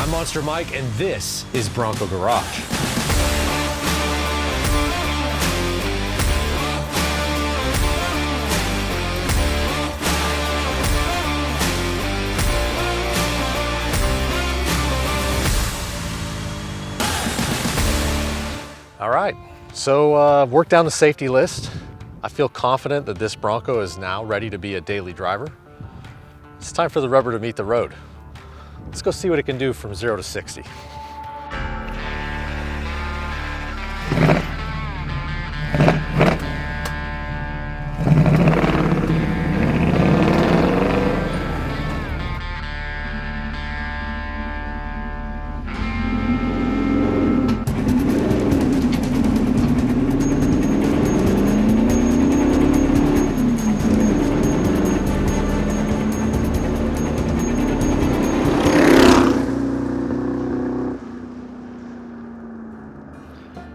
I'm Monster Mike, and this is Bronco Garage. All right, so worked down the safety list. I feel confident that this Bronco is now ready to be a daily driver. It's time for the rubber to meet the road. Let's go see what it can do from 0 to 60.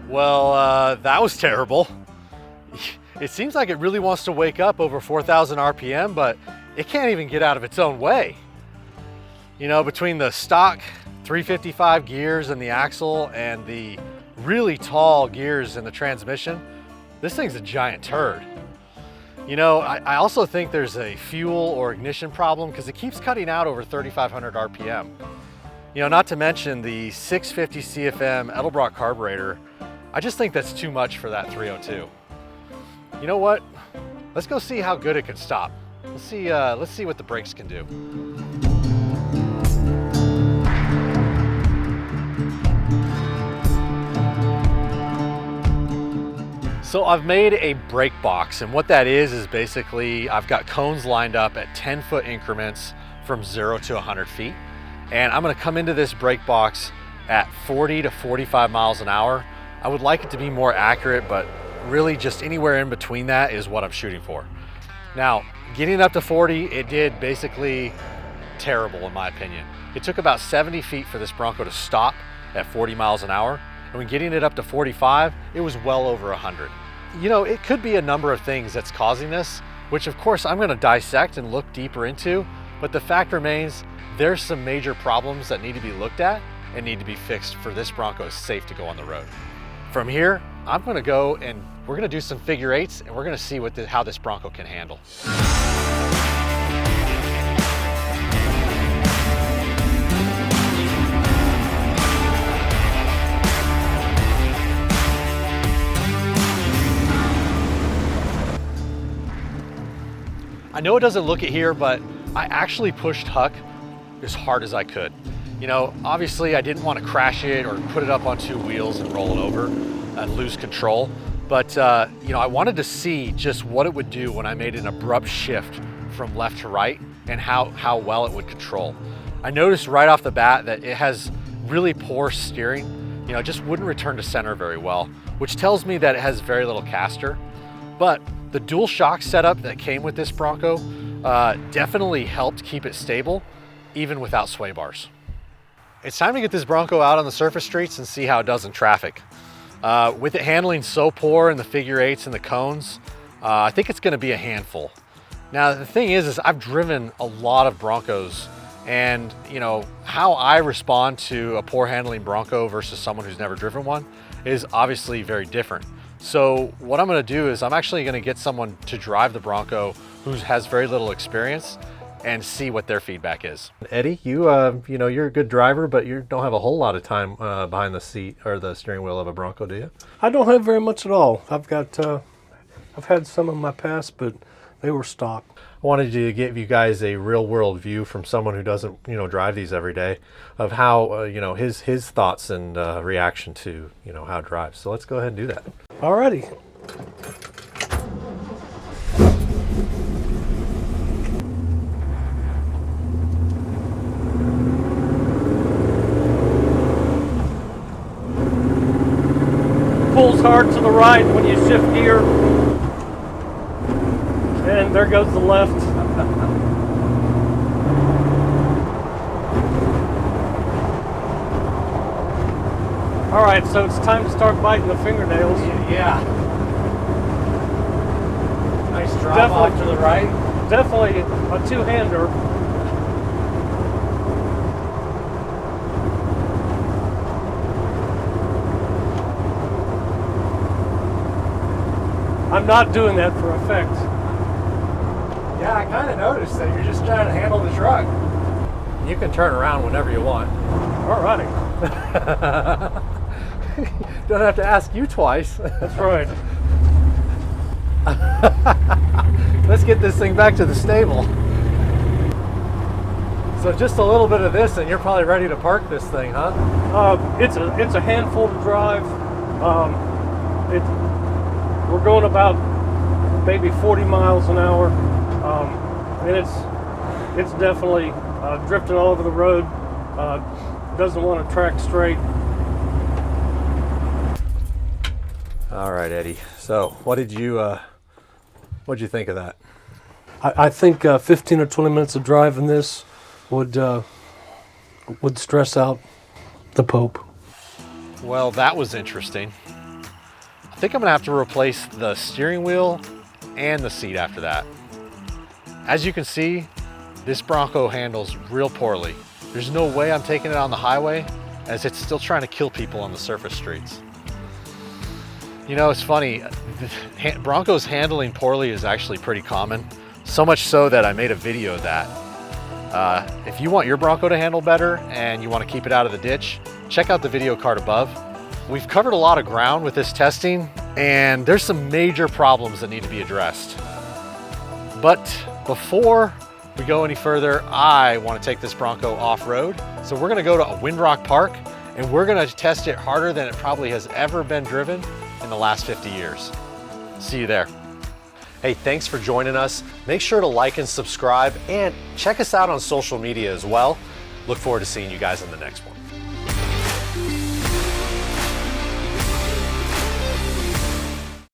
Well, that was terrible. It seems like it really wants to wake up over 4,000 RPM, but it can't even get out of its own way. You know, between the stock 355 gears in the axle and the really tall gears in the transmission, this thing's a giant turd. You know, I also think there's a fuel or ignition problem because it keeps cutting out over 3,500 RPM. You know, not to mention the 650 CFM Edelbrock carburetor. I just think that's too much for that 302. You know what? Let's go see how good it can stop. Let's see what the brakes can do. So I've made a brake box, and what that is basically I've got cones lined up at 10-foot increments from 0 to 100 feet. And I'm gonna come into this brake box at 40 to 45 miles an hour. I would like it to be more accurate, but really just anywhere in between that is what I'm shooting for. Now, getting up to 40, it did basically terrible in my opinion. It took about 70 feet for this Bronco to stop at 40 miles an hour. And when getting it up to 45, it was well over 100. You know, it could be a number of things that's causing this, which of course I'm gonna dissect and look deeper into, but the fact remains, there's some major problems that need to be looked at and need to be fixed for this Bronco is safe to go on the road. From here, I'm gonna go and we're gonna do some figure eights and we're gonna see how this Bronco can handle. I know it doesn't look it here, but I actually pushed Huck as hard as I could. You know, obviously I didn't want to crash it or put it up on two wheels and roll it over and lose control. But, you know, I wanted to see just what it would do when I made an abrupt shift from left to right and how well it would control. I noticed right off the bat that it has really poor steering. You know, it just wouldn't return to center very well, which tells me that it has very little caster. But the dual shock setup that came with this Bronco definitely helped keep it stable, even without sway bars. It's time to get this Bronco out on the surface streets and see how it does in traffic. With it handling so poor in the figure eights and the cones, I think it's gonna be a handful. Now, the thing is I've driven a lot of Broncos, and you know, how I respond to a poor handling Bronco versus someone who's never driven one is obviously very different. So what I'm gonna do is I'm actually gonna get someone to drive the Bronco who has very little experience and see what their feedback is. Eddie, you know, you're a good driver, but you don't have a whole lot of time behind the seat or the steering wheel of a Bronco, do you? I don't have very much at all. I've had some in my past, but they were stock. I wanted to give you guys a real world view from someone who doesn't, you know, drive these every day of how, you know, his thoughts and reaction to, you know, how it drives. So let's go ahead and do that. Alrighty. Pulls hard to the right when you shift gear. And there goes the left. All right, so it's time to start biting the fingernails. Yeah. Nice drop off to the right. Definitely a two-hander. I'm not doing that for effect. Yeah, I kind of noticed that you're just trying to handle the truck. You can turn around whenever you want. Alrighty. Don't have to ask you twice. That's right. Let's get this thing back to the stable. So just a little bit of this and you're probably ready to park this thing, huh? It's a handful to drive. We're going about maybe 40 miles an hour, and it's definitely drifting all over the road. Doesn't want to track straight. All right, Eddie. So what'd you think of that? I think 15 or 20 minutes of driving this would stress out the Pope. Well, that was interesting. I think I'm gonna have to replace the steering wheel and the seat after that. As you can see, this Bronco handles real poorly. There's no way I'm taking it on the highway as it's still trying to kill people on the surface streets. You know, it's funny, Broncos handling poorly is actually pretty common. So much so that I made a video of that. If you want your Bronco to handle better and you want to keep it out of the ditch, check out the video card above. We've covered a lot of ground with this testing and there's some major problems that need to be addressed. But before we go any further, I want to take this Bronco off-road. So we're going to go to a Windrock Park and we're going to test it harder than it probably has ever been driven in the last 50 years. See you there. Hey, thanks for joining us. Make sure to like and subscribe and check us out on social media as well. Look forward to seeing you guys in the next one.